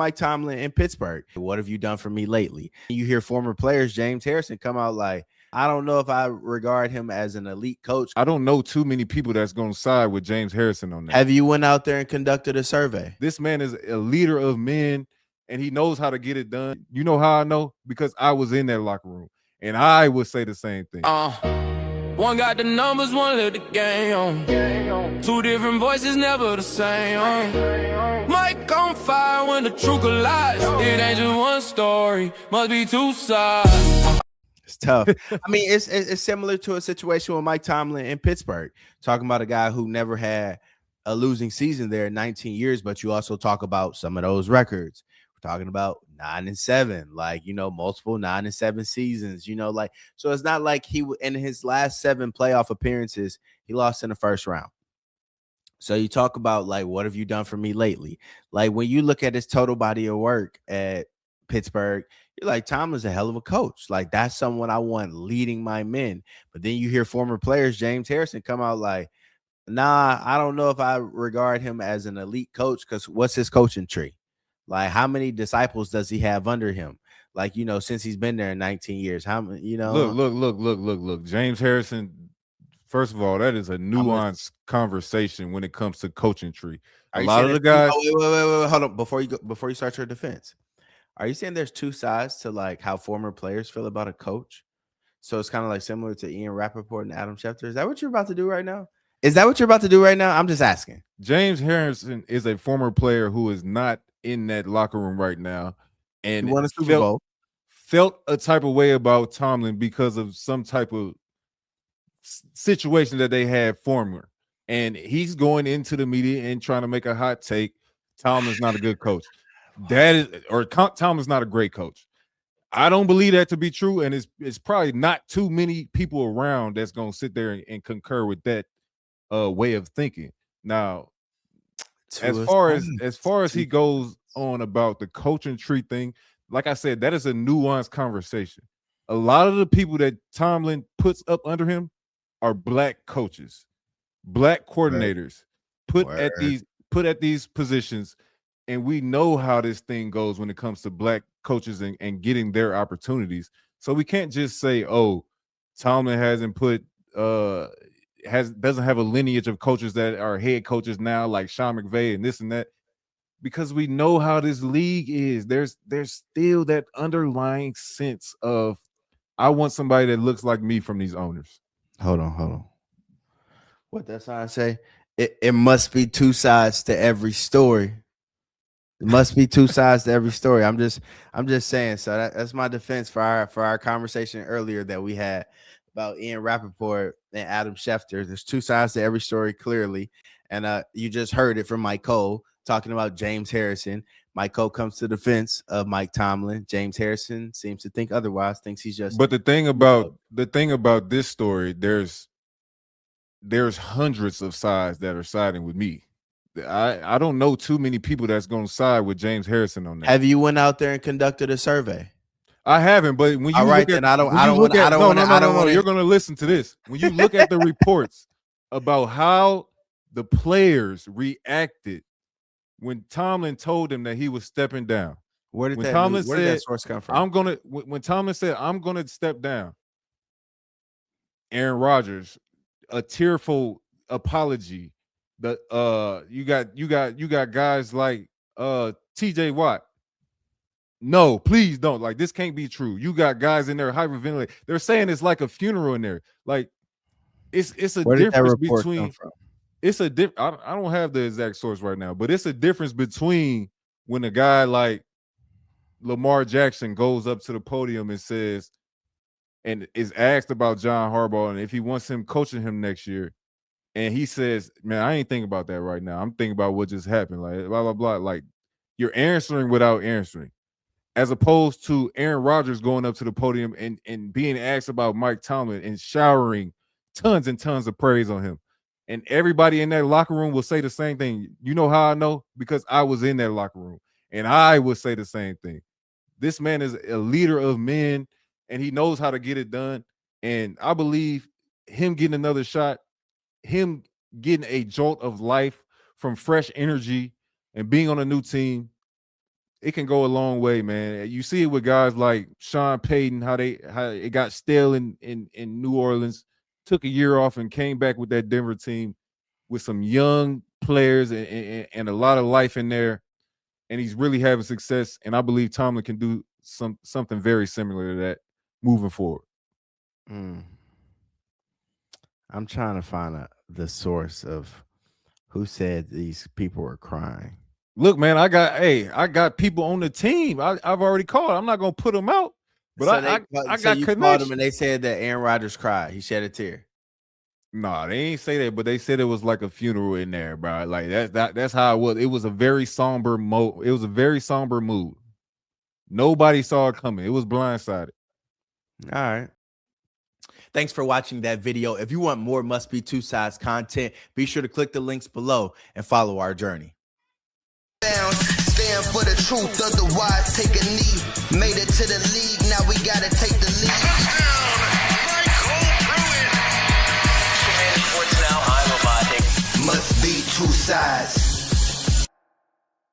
Mike Tomlin in Pittsburgh. What have you done for me lately? You hear former players, James Harrison, come out like, I don't know if I regard him as an elite coach. I don't know too many people that's going to side with James Harrison on that. Have you went out there and conducted a survey? This man is a leader of men, and he knows how to get it done. You know how I know? Because I was in that locker room, and I would say the same thing. One got the numbers, one let the game on. Two different voices, never the same. Mike on fire when the truth collides. It ain't just one story, must be two sides. It's tough. I mean, it's similar to a situation with Mike Tomlin in Pittsburgh, talking about a guy who never had a losing season there in 19 years, but you also talk about some of those records. We're talking about 9-7, like, multiple 9-7 seasons, like, so it's not like he in his last 7 playoff appearances, he lost in the first round. So you talk about, like, what have you done for me lately? Like, when you look at his total body of work at Pittsburgh, you're like, Tomlin's a hell of a coach. Like, that's someone I want leading my men. But then you hear former players, James Harrison, come out like, nah, I don't know if I regard him as an elite coach, because what's his coaching tree? Like, how many disciples does he have under him? Like, since he's been there in 19 years, how many, Look. James Harrison, first of all, that is a nuanced conversation when it comes to coaching tree. A lot of the guys. Wait, hold on. Before you start your defense, are you saying there's two sides to, like, how former players feel about a coach? So it's kind of like similar to Ian Rappaport and Adam Schefter. Is that what you're about to do right now? I'm just asking. James Harrison is a former player who is not in that locker room right now, and won a Super Bowl. Felt a type of way about Tomlin because of some type of situation that they had former. And he's going into the media and trying to make a hot take. Tomlin's not a good coach. Tomlin's not a great coach. I don't believe that to be true, and it's probably not too many people around that's going to sit there and concur with that way of thinking. Now, as far as he goes on about the coaching tree thing, like I said, that is a nuanced conversation. A lot of the people that Tomlin puts up under him are black coaches, black coordinators put at these positions, and we know how this thing goes when it comes to black coaches and getting their opportunities. So we can't just say, oh, Tomlin hasn't put doesn't have a lineage of coaches that are head coaches now, like Sean McVay and this and that, because we know how this league is. There's still that underlying sense of, I want somebody that looks like me from these owners. Hold on. What that sign say? It must be two sides to every story. It must be two sides to every story. I'm just saying. So that's my defense for our conversation earlier that we had about Ian Rappaport and Adam Schefter. There's two sides to every story, clearly. And you just heard it from Mike Cole talking about James Harrison. Mike Cole comes to the defense of Mike Tomlin. James Harrison seems to think otherwise, thinks he's just. But the thing about this story, there's hundreds of sides that are siding with me. I don't know too many people that's going to side with James Harrison on that. Have you went out there and conducted a survey? I haven't, but when you look at, you're going to listen to this. When you look at the reports about how the players reacted when Tomlin told him that he was stepping down, where did that source come from? When Tomlin said, I'm going to step down, Aaron Rodgers, a tearful apology. You got guys like TJ Watt. No, please don't. Like, this can't be true. You got guys in there hyperventilating. They're saying it's like a funeral in there. Like, it's a difference between. I don't have the exact source right now, but it's a difference between when a guy like Lamar Jackson goes up to the podium and says, and is asked about John Harbaugh and if he wants him coaching him next year, and he says, man, I ain't thinking about that right now. I'm thinking about what just happened. Like, blah, blah, blah. Like, you're answering without answering. As opposed to Aaron Rodgers going up to the podium and being asked about Mike Tomlin and showering tons and tons of praise on him. And everybody in that locker room will say the same thing. You know how I know? Because I was in that locker room. And I would say the same thing. This man is a leader of men, and he knows how to get it done. And I believe him getting another shot, him getting a jolt of life from fresh energy and being on a new team, it can go a long way, man. You see it with guys like Sean Payton, how it got stale in New Orleans, took a year off and came back with that Denver team with some young players and a lot of life in there, and he's really having success. And I believe Tomlin can do something very similar to that moving forward. I'm trying to find the source of who said these people were crying. Look, man, I got people on the team. I've already called. I'm not gonna put them out, but So I got you connections. called them and they said that Aaron Rodgers cried. He shed a tear. Nah, they ain't say that, but they said it was like a funeral in there, bro. Like that's how it was. It was a very somber mode. It was a very somber mood. Nobody saw it coming. It was blindsided. All right. Thanks for watching that video. If you want more Must Be Two Sides content, be sure to click the links below and follow our journey. Stand for the truth, otherwise take a knee. Made it to the league, now we gotta take the lead. Must be two sides.